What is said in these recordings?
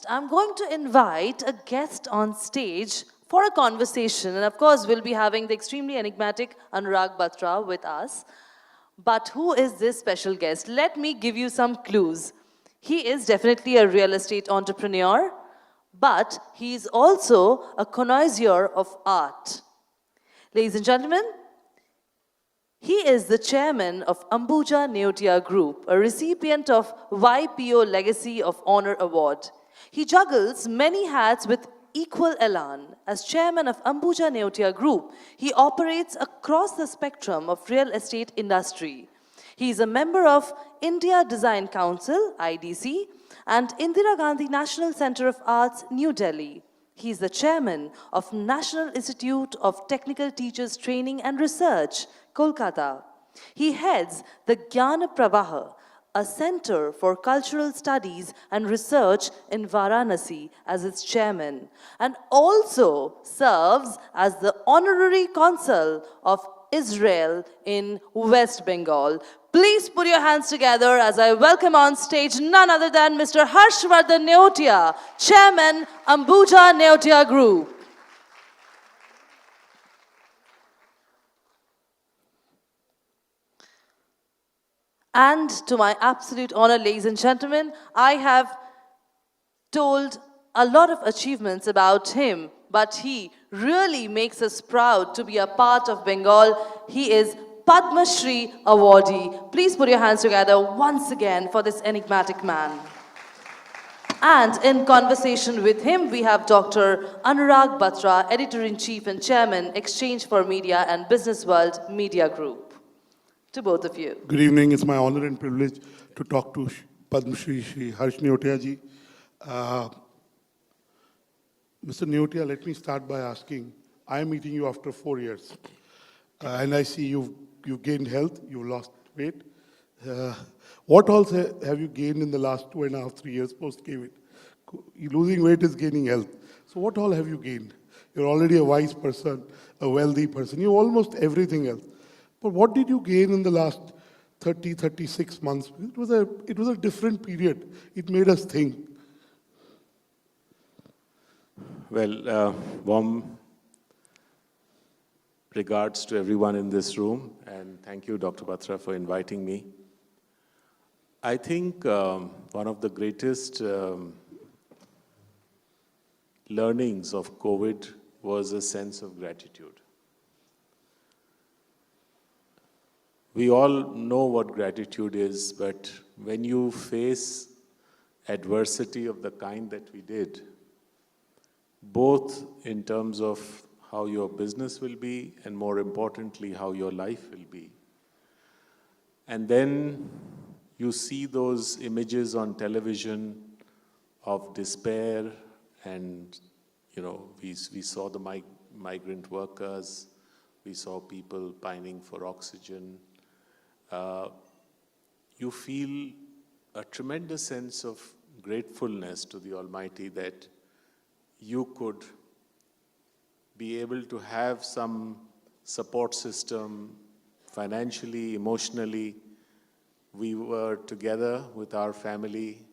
I'm going to invite a guest on stage for a conversation. And of course, we'll be having the extremely enigmatic Anurag Batra with us. But who is this special guest? Let me give you some clues. He is definitely a real estate entrepreneur, but he is also a connoisseur of art. Ladies and gentlemen, he is the chairman of Ambuja Neotia Group, a recipient of YPO Legacy of Honor Award. He juggles many hats with equal elan. As chairman of Ambuja Neotia Group, he operates across the spectrum of real estate industry. He is a member of India Design Council, IDC, and Indira Gandhi National Center of Arts, New Delhi. He is the chairman of National Institute of Technical Teachers Training and Research, Kolkata. He heads the Gyana Pravaha, a center for cultural studies and research in Varanasi, as its chairman, and also serves as the honorary consul of Israel in West Bengal. Please put your hands together as I welcome on stage none other than Mr. Harshavardhan Neotia, Chairman, Ambuja Neotia Group. And to my absolute honor, ladies and gentlemen, I have told a lot of achievements about him, but he really makes us proud to be a part of Bengal. He is Padma Shri awardee. Please put your hands together once again for this enigmatic man. And in conversation with him, we have Dr. Anurag Batra, Editor-in-Chief and Chairman, Exchange for Media and Business World Media Group. To both of you. Good evening. It's my honor and privilege to talk to Padma Shri Harsh Neotia ji. Mr. Neotia, let me start by asking, I am meeting you after 4 years. And I see you've gained health, you've lost weight. What else have you gained in the last 2.5, 3 years post-COVID? Losing weight is gaining health. So what all have you gained? You're already a wise person, a wealthy person. You have almost everything else. But what did you gain in the last 30, 36 months? It was a different period. It made us think. Well, warm regards to everyone in this room, and thank you, Dr. Batra, for inviting me. I think one of the greatest learnings of COVID was a sense of gratitude. We all know what gratitude is, but when you face adversity of the kind that we did, both in terms of how your business will be and more importantly, how your life will be. And then you see those images on television of despair and, we saw the migrant workers, we saw people pining for oxygen. You feel a tremendous sense of gratefulness to the Almighty that you could be able to have some support system financially, emotionally. We were together with our family.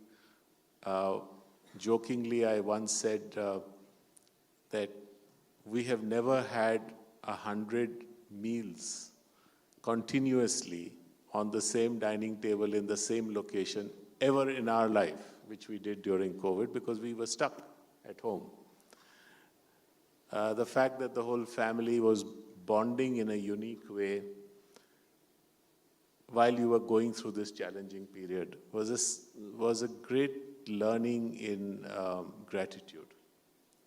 Jokingly, I once said that we have never had 100 meals continuously on the same dining table in the same location ever in our life, which we did during COVID because we were stuck at home. The fact that the whole family was bonding in a unique way while you were going through this challenging period was a great learning in gratitude.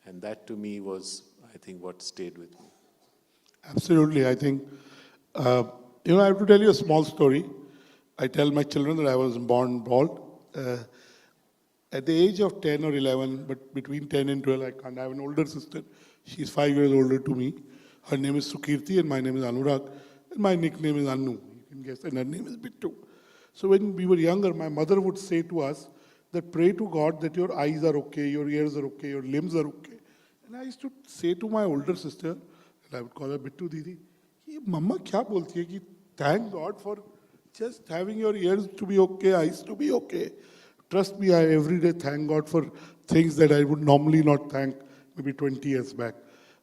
And that to me was, I think, what stayed with me. Absolutely. I think, I have to tell you a small story. I tell my children that I was born bald. At the age of 10 or 11, but between 10 and 12, I have an older sister. She's 5 years older to me. Her name is Sukirti and my name is Anurag. And my nickname is Annu. You can guess, and her name is Bittu. So when we were younger, my mother would say to us that pray to God that your eyes are okay, your ears are okay, your limbs are okay. And I used to say to my older sister, and I would call her Bittu Didi, Mama kya bolti hai ki thank God for just having your ears to be okay, eyes to be okay. Trust me, I every day thank God for things that I would normally not thank maybe 20 years back.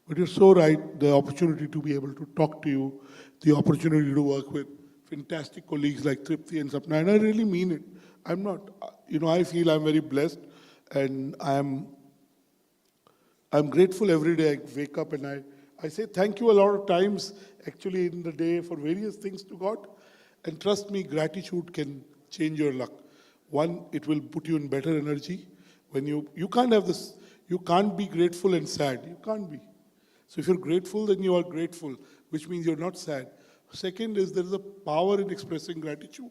But you're so right, the opportunity to be able to talk to you, the opportunity to work with fantastic colleagues like Tripti and Sapna, and I really mean it. I'm not, I feel I'm very blessed and I'm grateful every day I wake up and I say thank you a lot of times actually in the day for various things to God. And trust me, gratitude can change your luck. One, it will put you in better energy. When you can't have this, you can't be grateful and sad. You can't be. So if you're grateful, then you are grateful, which means you're not sad. Second is there is a power in expressing gratitude.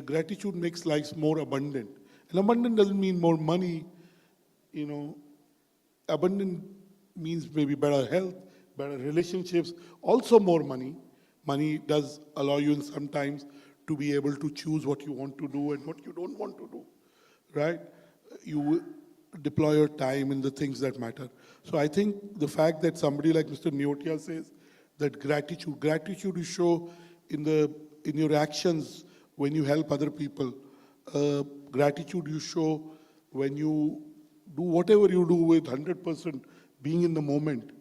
Gratitude makes lives more abundant. And abundant doesn't mean more money, you know, abundant means maybe better health, better relationships, also more money. Money does allow you sometimes to be able to choose what you want to do and what you don't want to do, right? You deploy your time in the things that matter. So I think the fact that somebody like Mr. Neotia says that gratitude you show in your actions when you help other people, gratitude you show when you do whatever you do with 100% being in the moment.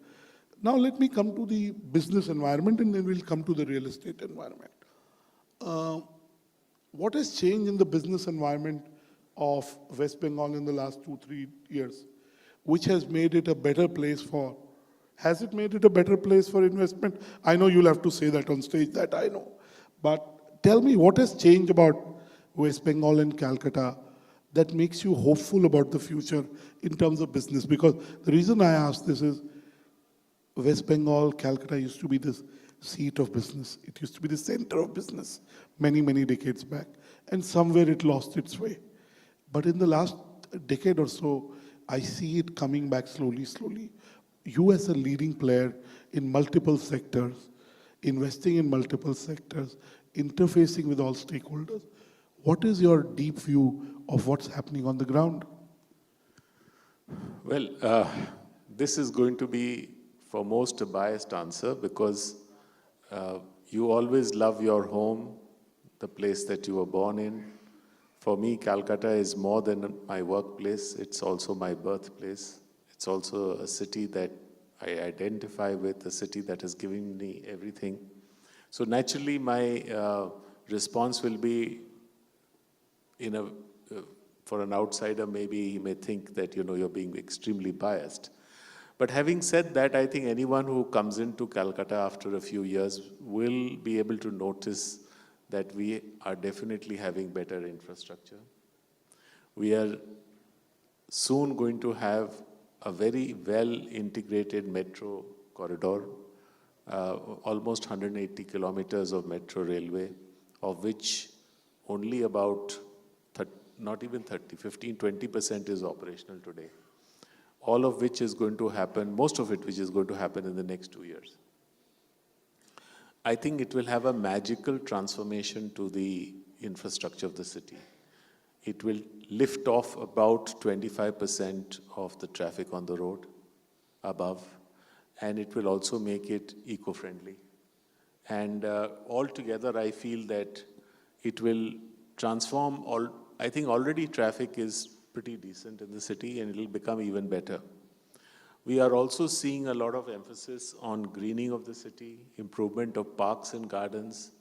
Now let me come to the business environment and then we'll come to the real estate environment. What has changed in the business environment of West Bengal in the last 2-3 years, which has made it a better place has it made it a better place for investment? I know you'll have to say that on stage, that I know. But tell me what has changed about West Bengal and Calcutta that makes you hopeful about the future in terms of business? Because the reason I ask this is West Bengal, Calcutta used to be the seat of business. It used to be the center of business many, many decades back. And somewhere it lost its way. But in the last decade or so, I see it coming back slowly, slowly. You as a leading player in multiple sectors, investing in multiple sectors, interfacing with all stakeholders, what is your deep view of what's happening on the ground? Well, this is going to be, for most, a biased answer because you always love your home, the place that you were born in. For me, Calcutta is more than my workplace. It's also my birthplace. It's also a city that I identify with, a city that has given me everything. So naturally, my response will be, for an outsider, maybe he may think that, you're being extremely biased. But having said that, I think anyone who comes into Calcutta after a few years will be able to notice that we are definitely having better infrastructure. We are soon going to have a very well-integrated metro corridor, almost 180 kilometers of metro railway, of which only about, not even 30, 15, 20% is operational today. All of which is going to happen, most of it which is going to happen in the next 2 years. I think it will have a magical transformation to the infrastructure of the city. It will lift off about 25% of the traffic on the road above, and it will also make it eco-friendly. And altogether, I feel that it will transform I think already traffic is pretty decent in the city and it will become even better. We are also seeing a lot of emphasis on greening of the city, improvement of parks and gardens.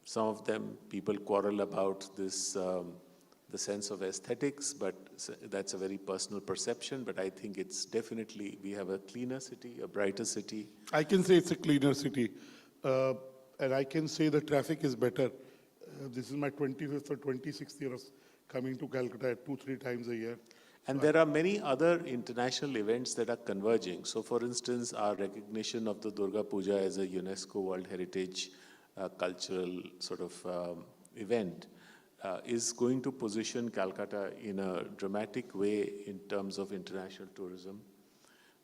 Some of them, people quarrel about this, the sense of aesthetics, but that's a very personal perception. But I think it's definitely, we have a cleaner city, a brighter city. I can say it's a cleaner city. And I can say the traffic is better. This is my 25th or 26th year of coming to Calcutta 2-3 times a year. And there are many other international events that are converging. So for instance, our recognition of the Durga Puja as a UNESCO World Heritage cultural sort of event is going to position Calcutta in a dramatic way in terms of international tourism.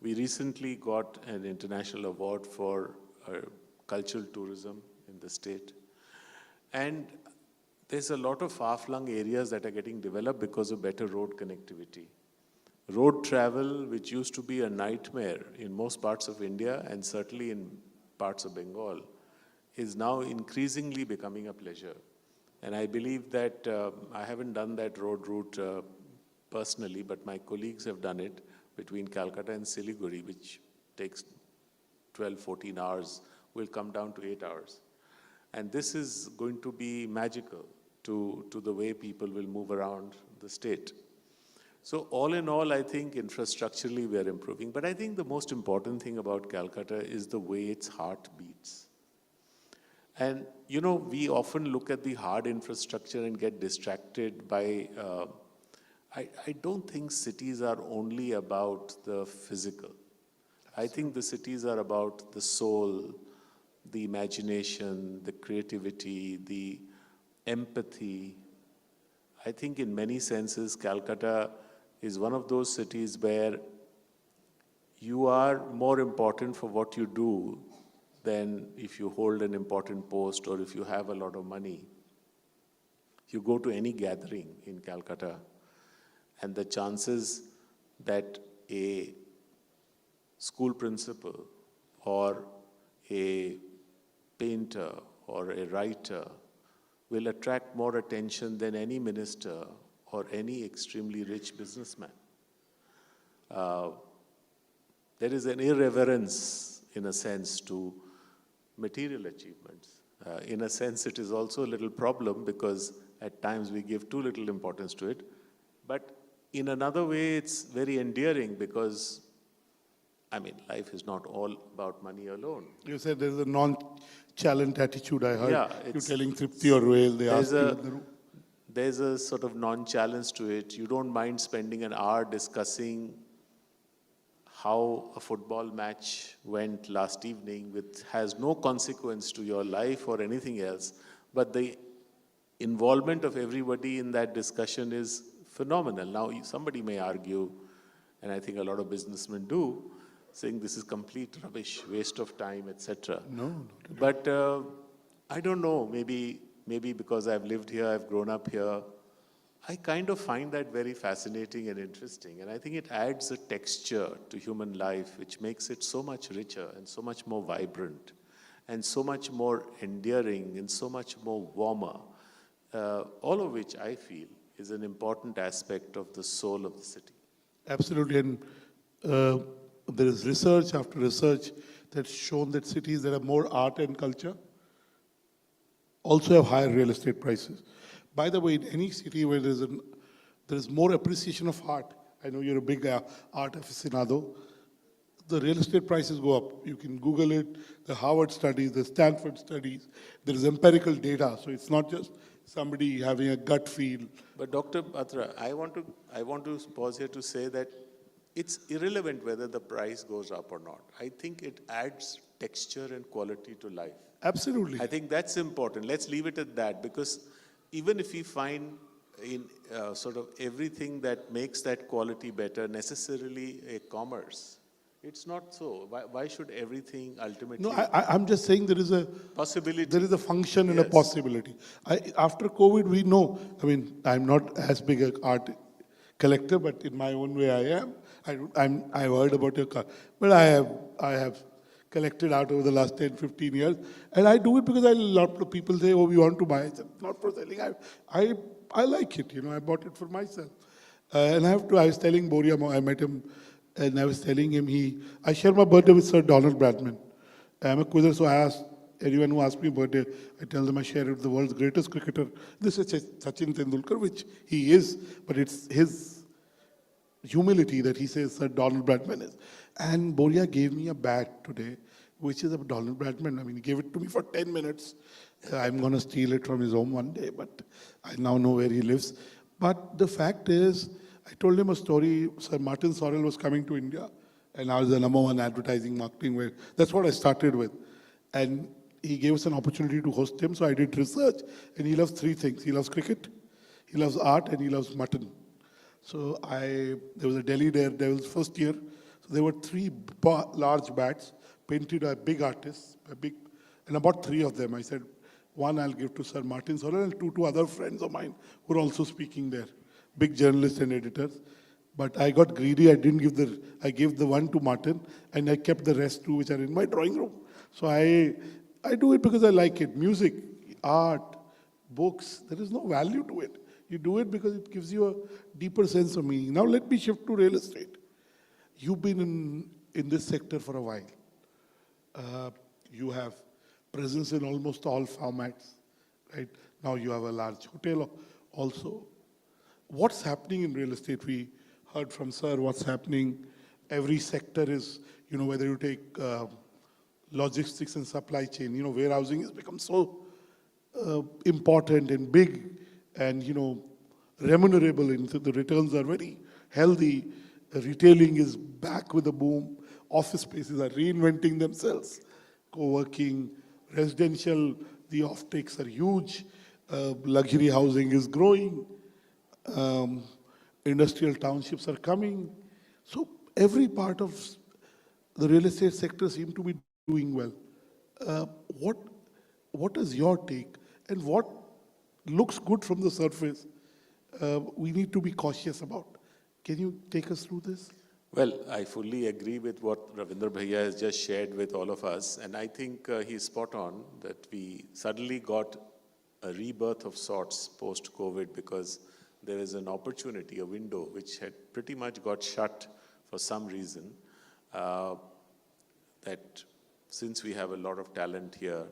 We recently got an international award for cultural tourism in the state. And there's a lot of far-flung areas that are getting developed because of better road connectivity. Road travel, which used to be a nightmare in most parts of India and certainly in parts of Bengal, is now increasingly becoming a pleasure. And I believe that I haven't done that road route personally, but my colleagues have done it between Calcutta and Siliguri, which takes 12, 14 hours, will come down to 8 hours. And this is going to be magical to the way people will move around the state. So all in all, I think infrastructurally we are improving. But I think the most important thing about Calcutta is the way its heart beats. And, you know, we often look at the hard infrastructure and get distracted by, I don't think cities are only about the physical. I think the cities are about the soul, the imagination, the creativity, the empathy. I think in many senses, Calcutta is one of those cities where you are more important for what you do than if you hold an important post or if you have a lot of money. You go to any gathering in Calcutta, and the chances that a school principal or a painter or a writer will attract more attention than any minister or any extremely rich businessman. There is an irreverence, in a sense, to material achievements. In a sense, it is also a little problem because at times we give too little importance to it. But in another way, it's very endearing because, I mean, life is not all about money alone. You said there's a non-challenge attitude, I heard. Yeah, You telling Tripti or Royal, they asked you in the room. There's a sort of non-challenge to it. You don't mind spending an hour discussing how a football match went last evening, which has no consequence to your life or anything else, but the involvement of everybody in that discussion is phenomenal. Now, somebody may argue, and I think a lot of businessmen do, saying this is complete rubbish, waste of time, etc. No. But I don't know, maybe because I've lived here, I've grown up here, I kind of find that very fascinating and interesting. And I think it adds a texture to human life, which makes it so much richer and so much more vibrant and so much more endearing and so much more warmer. All of which I feel is an important aspect of the soul of the city. Absolutely. And there is research after research that's shown that cities that have more art and culture also have higher real estate prices. By the way, in any city where there is more appreciation of art, I know you're a big art aficionado, the real estate prices go up. You can Google it, the Harvard studies, the Stanford studies, there is empirical data, so it's not just somebody having a gut feel. But Dr. Batra, I want to pause here to say that it's irrelevant whether the price goes up or not. I think it adds texture and quality to life. Absolutely. I think that's important. Let's leave it at that, because even if we find in sort of everything that makes that quality better necessarily a commerce, it's not so. Why should everything ultimately... No, I'm just saying there is a possibility. There is a function and a possibility. After COVID, we know, I mean, I'm not as big an art collector, but in my own way I am. I heard about your car, but I have collected art over the last 10, 15 years, and I do it because a lot of people say, oh, we want to buy it. Not for selling. I like it, I bought it for myself. And I was telling Boria, I met him, and I was telling him, I share my birthday with Sir Donald Bradman. I'm a quizzer, so I ask anyone who asks me birthday, I tell them I share it with the world's greatest cricketer. This is Sachin Tendulkar, which he is, but it's his humility that he says Sir Donald Bradman is. And Boria gave me a bat today, which is of Donald Bradman. I mean, he gave it to me for 10 minutes. I'm going to steal it from his home one day, but I now know where he lives. But the fact is, I told him a story. Sir Martin Sorrell was coming to India, and I was the #1 advertising marketing. Where that's what I started with. And he gave us an opportunity to host him, so I did research. And he loves 3 things. He loves cricket, he loves art, and he loves mutton. So there was a Delhi Daredevils first year. So there were 3 large bats painted by big artists, and I bought 3 of them. I said, 1 I'll give to Sir Martin Sorrell, and 2 to other friends of mine who are also speaking there, big journalists and editors. But I got greedy. I gave the 1 to Martin, and I kept the rest 2 which are in my drawing room. So I do it because I like it. Music, art, books. There is no value to it. You do it because it gives you a deeper sense of meaning. Now let me shift to real estate. You've been in this sector for a while. You have presence in almost all formats, right? Now you have a large hotel also. What's happening in real estate? We heard from Sir what's happening. Every sector is, whether you take logistics and supply chain, warehousing has become so important and big and, remunerable, and so the returns are very healthy. Retailing is back with a boom. Office spaces are reinventing themselves. Co-working, residential, the offtakes are huge. Luxury housing is growing. Industrial townships are coming. So every part of the real estate sector seem to be doing well. What is your take? And what looks good from the surface, we need to be cautious about. Can you take us through this? Well, I fully agree with what Ravindra Bhaiya has just shared with all of us. And I think he's spot on that we suddenly got a rebirth of sorts post-COVID because there is an opportunity, a window, which had pretty much got shut for some reason. That since we have a lot of talent here,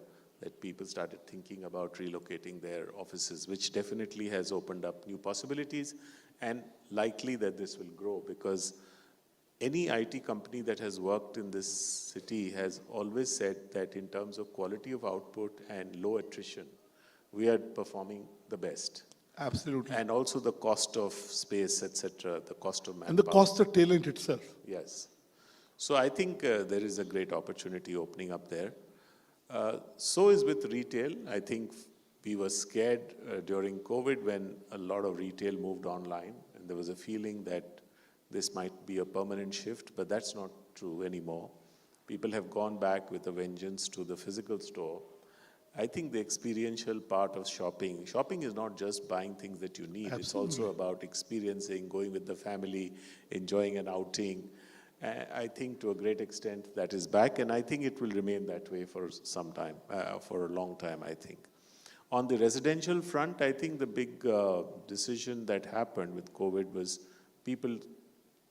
that people started thinking about relocating their offices, which definitely has opened up new possibilities, and likely that this will grow because any IT company that has worked in this city has always said that in terms of quality of output and low attrition, we are performing the best. Absolutely. And also the cost of space, etc., the cost of manpower. And the cost of talent itself. Yes. So I think there is a great opportunity opening up there. So is with retail. I think we were scared during COVID when a lot of retail moved online, and there was a feeling that this might be a permanent shift, but that's not true anymore. People have gone back with a vengeance to the physical store. I think the experiential part of shopping is not just buying things that you need. Absolutely. It's also about experiencing, going with the family, enjoying an outing. I think to a great extent that is back, and I think it will remain that way for some time, for a long time, I think. On the residential front, I think the big decision that happened with COVID was people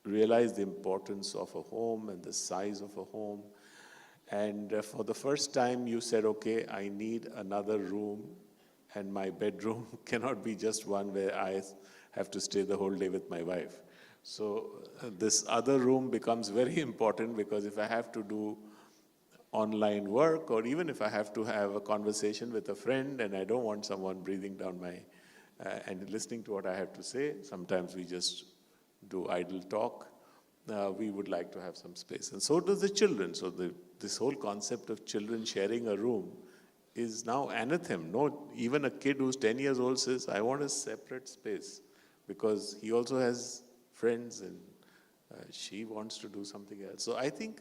realized the importance of a home and the size of a home. And for the first time, you said, okay, I need another room, and my bedroom cannot be just one where I have to stay the whole day with my wife. So this other room becomes very important because if I have to do online work, or even if I have to have a conversation with a friend and I don't want someone breathing down my, and listening to what I have to say, sometimes we just do idle talk. We would like to have some space. And so does the children. So this whole concept of children sharing a room is now anathema. No, even a kid who's 10 years old says, I want a separate space because he also has friends and she wants to do something else. So I think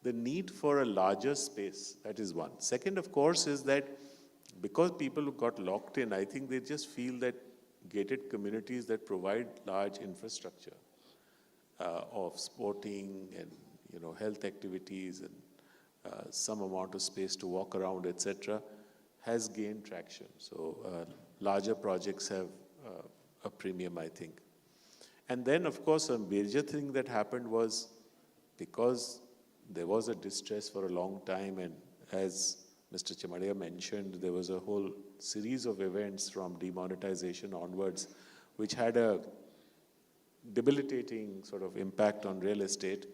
the need for a larger space, that is one. Second, of course, is that because people got locked in, I think they just feel that gated communities that provide large infrastructure of sporting and health activities and some amount of space to walk around, etc., has gained traction. So larger projects have a premium, I think. And then, of course, a major thing that happened was because there was a distress for a long time, and as Mr. Chamadia mentioned, there was a whole series of events from demonetization onwards, which had a debilitating sort of impact on real estate.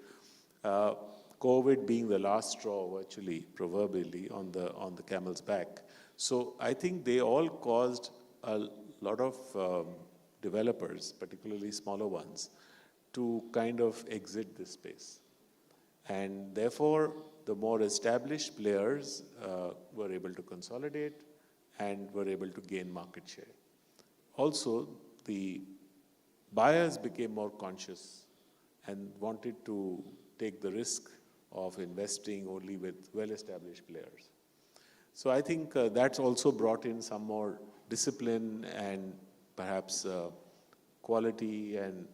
COVID being the last straw, virtually, proverbially, on the camel's back. So I think they all caused a lot of developers, particularly smaller ones, to kind of exit this space. And therefore, the more established players were able to consolidate and were able to gain market share. Also, the buyers became more conscious and wanted to take the risk of investing only with well-established players. So I think that's also brought in some more discipline and perhaps quality and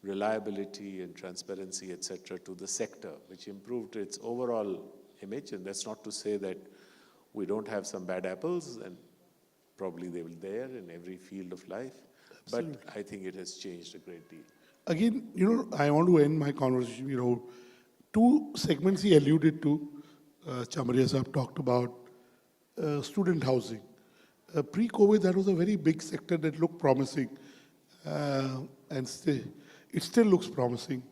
reliability and transparency, etc., to the sector, which improved its overall image. And that's not to say that we don't have some bad apples, and probably they were there in every field of life. Absolutely. But I think it has changed a great deal. Again, I want to end my conversation, two segments he alluded to. Chamaria Saab talked about student housing. Pre-COVID, that was a very big sector that looked promising, and it still looks promising.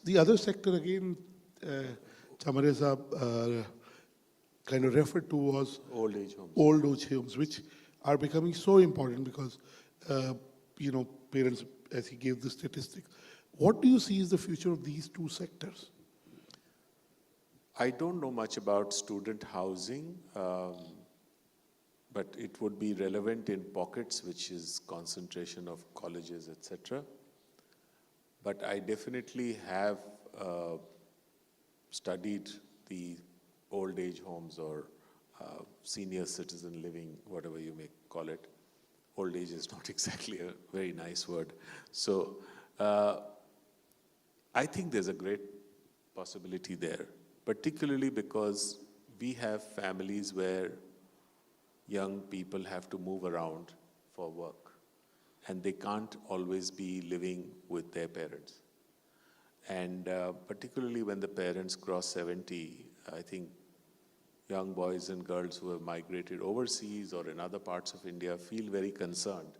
The other sector, again, Chamaria Saab kind of referred to was Old age homes. old age homes, which are becoming so important because, parents, as he gave the statistics. What do you see is the future of these two sectors? I don't know much about student housing, but it would be relevant in pockets, which is concentration of colleges, etc. But I definitely have studied the old age homes or senior citizen living, whatever you may call it. Old age is not exactly a very nice word. So I think there's a great possibility there, particularly because we have families where young people have to move around for work and they can't always be living with their parents. And particularly when the parents cross 70, I think young boys and girls who have migrated overseas or in other parts of India feel very concerned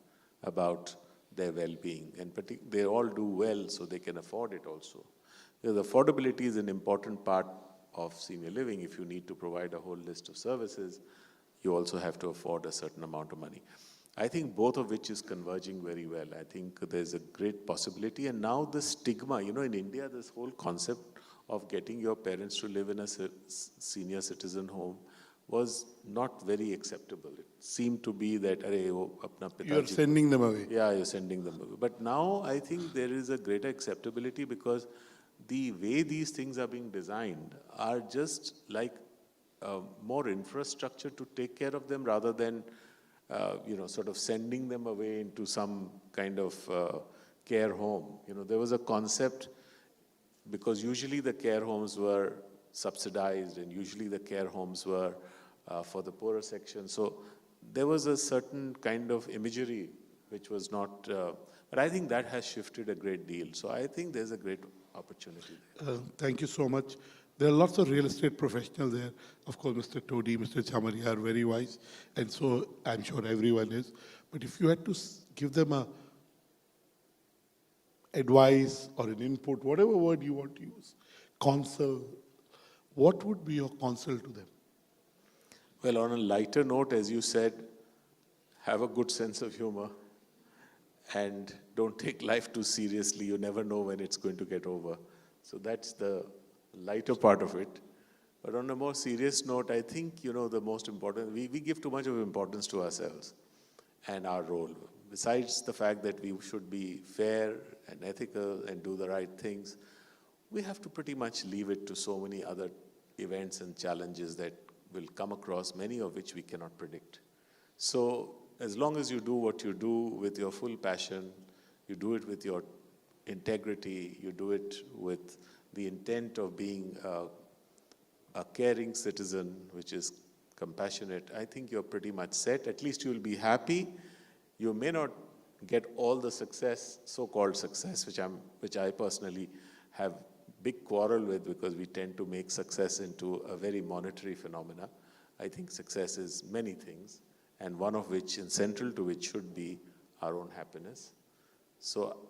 about their well-being. And they all do well, so they can afford it also. Because affordability is an important part of senior living. If you need to provide a whole list of services, you also have to afford a certain amount of money. I think both of which is converging very well. I think there's a great possibility. And now the stigma, in India, this whole concept of getting your parents to live in a senior citizen home was not very acceptable. It seemed to be that, You're sending them away. Yeah, you're sending them away. But now I think there is a greater acceptability because the way these things are being designed are just like more infrastructure to take care of them rather than, sort of sending them away into some kind of care home. There was a concept because usually the care homes were subsidized and usually the care homes were for the poorer section. So there was a certain kind of imagery which was not, but I think that has shifted a great deal. So I think there's a great opportunity there. Thank you so much. There are lots of real estate professionals there. Of course, Mr. Todi, Mr. Chamaria are very wise, and so I'm sure everyone is. But if you had to give them a advice or an input, whatever word you want to use, counsel, what would be your counsel to them? Well, on a lighter note, as you said, have a good sense of humor and don't take life too seriously. You never know when it's going to get over. So that's the lighter part of it. But on a more serious note, I think, the most important, we give too much of importance to ourselves and our role. Besides the fact that we should be fair and ethical and do the right things, we have to pretty much leave it to so many other events and challenges that will come across, many of which we cannot predict. So as long as you do what you do with your full passion, you do it with your integrity, you do it with the intent of being a caring citizen, which is compassionate, I think you're pretty much set. At least you'll be happy. You may not get all the success, so-called success, which I personally have big quarrel with because we tend to make success into a very monetary phenomena. I think success is many things, and one of which, and central to which, should be our own happiness. So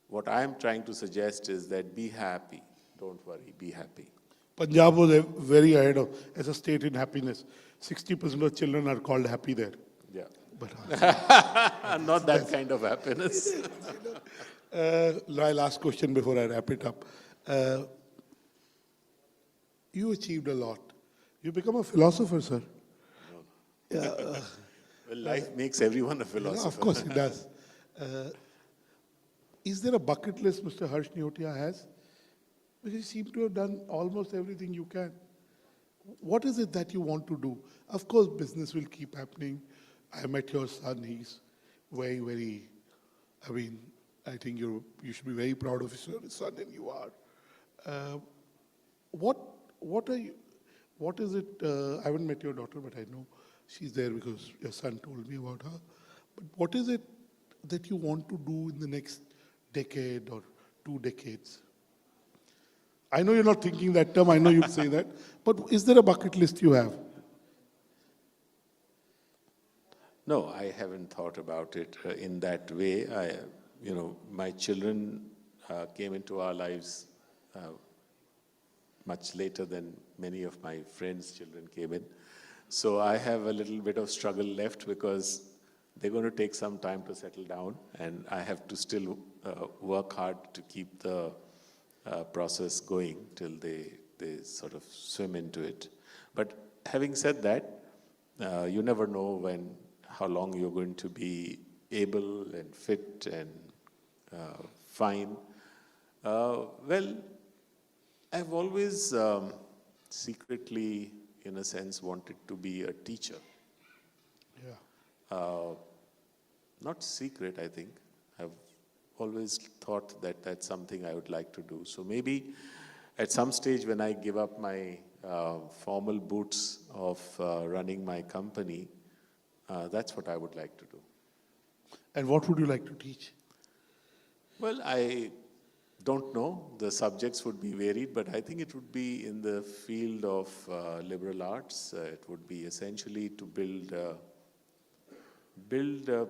what I'm trying to suggest is that be happy. Don't worry, be happy. Punjab was very ahead of, as a state in happiness. 60% of children are called happy there. Yeah. But not that kind of happiness. my last question before I wrap it up. You achieved a lot. You become a philosopher, sir. No. Yeah, Well, life makes everyone a philosopher. of course it does. Is there a bucket list Mr. Harsh Neotia has? Because you seem to have done almost everything you can. What is it that you want to do? Of course, business will keep happening. I met your son. He's very, very, I think you should be very proud of your son, and you are. What is it, I haven't met your daughter, but I know She's there because your son told me about her. But what is it that you want to do in the next decade or 2 decades? I know you're not thinking that term, I know you'd say that, but is there a bucket list you have? No, I haven't thought about it in that way. My children came into our lives much later than many of my friends' children came in. So I have a little bit of struggle left because they're going to take some time to settle down, and I have to still work hard to keep the process going till they sort of swim into it. But having said that, you never know how long you're going to be able and fit and fine. Well, I've always secretly, in a sense, wanted to be a teacher. Yeah. Not secret, I think. I've always thought that that's something I would like to do. So maybe at some stage when I give up my formal boots of running my company, that's what I would like to do. And what would you like to teach? Well, I don't know. The subjects would be varied, but I think it would be in the field of liberal arts. It would be essentially to build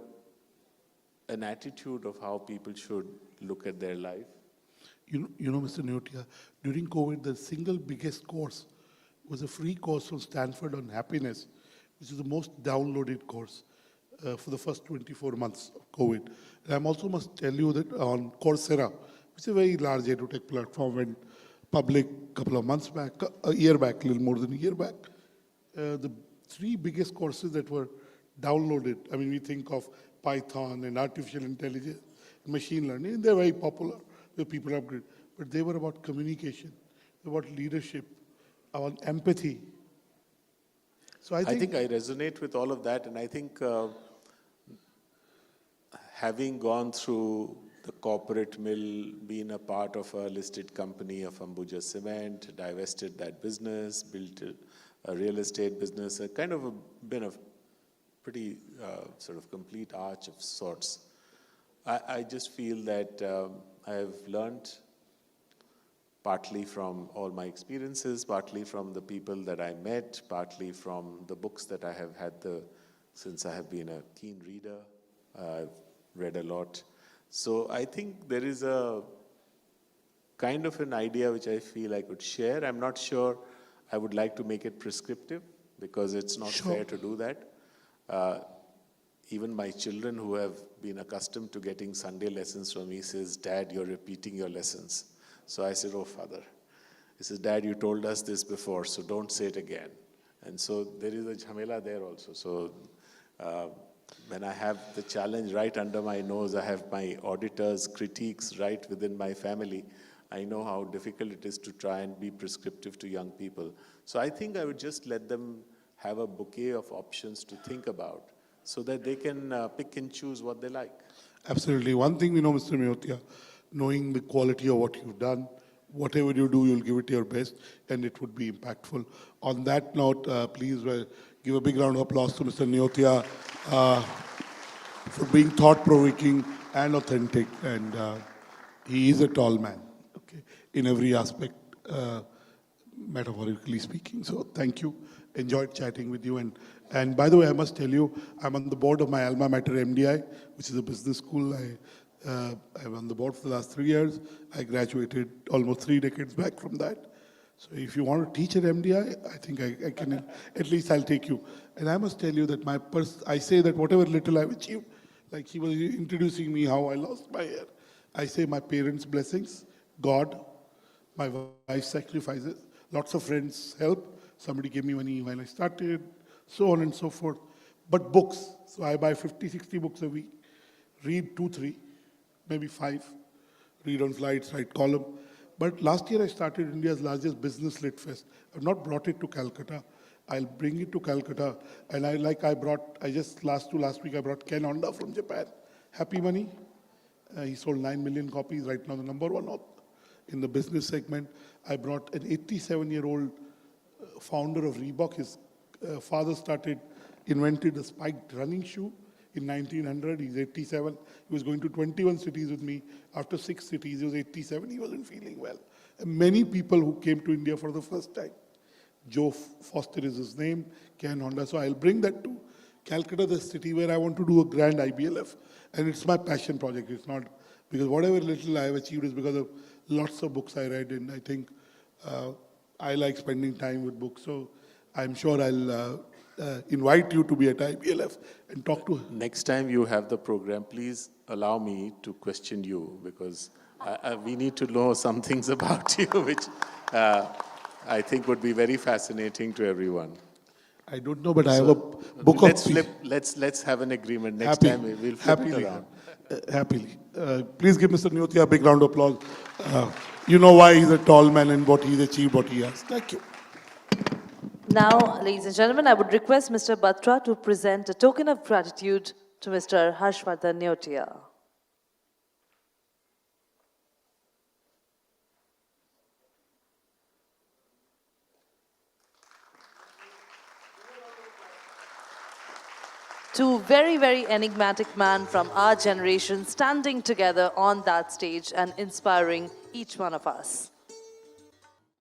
an attitude of how people should look at their life. You know, Mr. Neotia, during COVID, the single biggest course was a free course from Stanford on happiness, which is the most downloaded course for the first 24 months of COVID. And I also must tell you that on Coursera, which is a very large edutech platform, went public a couple of months back, a year back, a little more than a year back. The 3 biggest courses that were downloaded, I mean, we think of Python and artificial intelligence, machine learning, and they're very popular, where people upgrade. But they were about communication, about leadership, about empathy. So I think I resonate with all of that, and I think having gone through the corporate mill, been a part of a listed company of Ambuja Cement, divested that business, built a real estate business, been a pretty sort of complete arch of sorts. I just feel that I have learned partly from all my experiences, partly from the people that I met, partly from the books that I have had since I have been a keen reader. I've read a lot. So I think there is a kind of an idea which I feel I could share. I'm not sure I would like to make it prescriptive because it's not fair to do that. Even my children who have been accustomed to getting Sunday lessons from me says, "Dad, you're repeating your lessons." So I said, "Oh, Father." He says, "Dad, you told us this before, so don't say it again." And so there is a jhamela there also. So when I have the challenge right under my nose, I have my auditors' critiques right within my family, I know how difficult it is to try and be prescriptive to young people. So I think I would just let them have a bouquet of options to think about so that they can pick and choose what they like. absolutely. One thing we know, Mr. Neotia, knowing the quality of what you've done, whatever you do, you'll give it your best, and it would be impactful. On that note, please give a big round of applause to Mr. Neotia for being thought-provoking and authentic, and he is a tall man, okay, in every aspect, metaphorically speaking. So thank you. Enjoyed chatting with you. And by the way, I must tell you, I'm on the board of my alma mater, MDI, which is a business school. I'm on the board for the last 3 years. I graduated almost 3 decades back from that. So if you want to teach at MDI, I think I can, at least I'll take you. And I must tell you that I say that whatever little I've achieved, like he was introducing me how I lost my hair. I say my parents' blessings, God, my wife's sacrifices, lots of friends' help. Somebody gave me money when I started, so on and so forth. But books, so I buy 50, 60 books a week, read 2, 3, maybe 5, read on flights, write column. But last year I started India's largest business lit fest. I've not brought it to Calcutta. I'll bring it to Calcutta. And last week I brought Ken Honda from Japan. Happy Money. He sold 9 million copies, right now the number 1 author in the business segment. I brought an 87-year-old founder of Reebok. His father started invented the spiked running shoe in 1900. He's 87. He was going to 21 cities with me. After 6 cities, he was 87. He wasn't feeling well. And many people who came to India for the first time. Joe Foster is his name, Ken Honda. So I'll bring that to Calcutta, the city where I want to do a grand IBLF. And it's my passion project. It's not because whatever little I have achieved is because of lots of books I read. And I think I like spending time with books. So I'm sure I'll invite you to be at IBLF and talk to her. Next time you have the program, please allow me to question you, because we need to know some things about you, which I think would be very fascinating to everyone. I don't know, but I have a book Let's of... flip. Let's have an agreement. Next time we'll flip it around. Happily. Please give Mr. Neotia a big round of applause. You know why he's a tall man and what he's achieved, what he has. Thank you. Now, ladies and gentlemen, I would request Mr. Batra to present a token of gratitude to Mr. Harshavardhan Neotia. Two very, very enigmatic men from our generation standing together on that stage and inspiring each one of us.